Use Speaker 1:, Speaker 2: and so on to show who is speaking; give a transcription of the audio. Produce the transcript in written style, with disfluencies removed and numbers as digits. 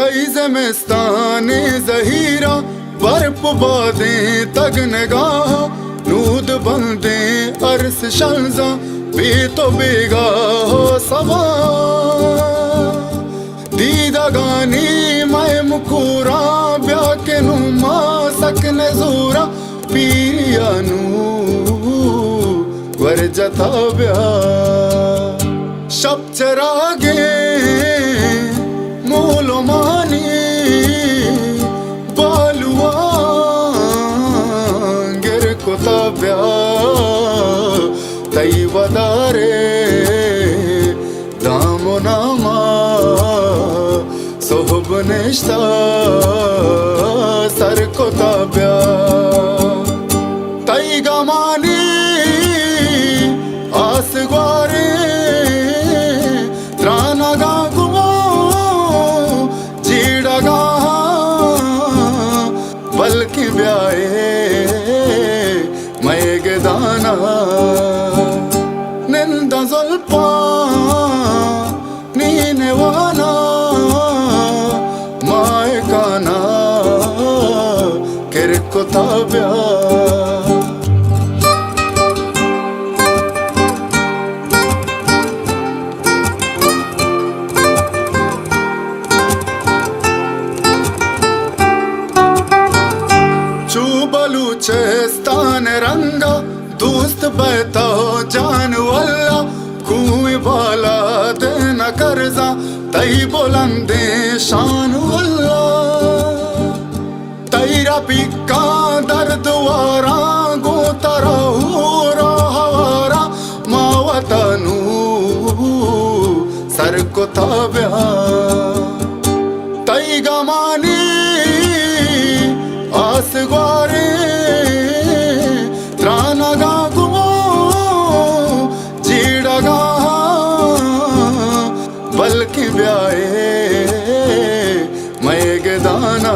Speaker 1: तई ज़मिस्ताने ज़हीरा बर्फ बादे तग नगाह नूद बंदे अरस शंजा बे तो बेगाह सवा दीदा गानी मैं मुखूरा ब्या के नुमा सकने जोरा पीरिया नू वरजता ब्या शब चरागे मोलो मानी बालुआ गिर कोता ब्या तई वदारे दामो नामा सोहब निश्ता सर कोता ब्या तई गमानी आस ग्वारे त्राना गा गुमो जीड़ा गा बल्कि ब्याए मैं गदाना निंदा ज़ुल्फा नीने वाना माए काना किर कोता ब्या बलूचिस्तान रंगा दोस्त बैता हो जान वल्ला कुएं वाला देना कर्जा तई बुलंदे शान वल्ला तईरा पिक्का दर्द वारा गोतरा हुरा हवारा मावतनू सर को ताब्या तई गमानी आस ग्वारे त्राना गा गुमो जीड़ा गा बल्कि ब्याए मैं गदाना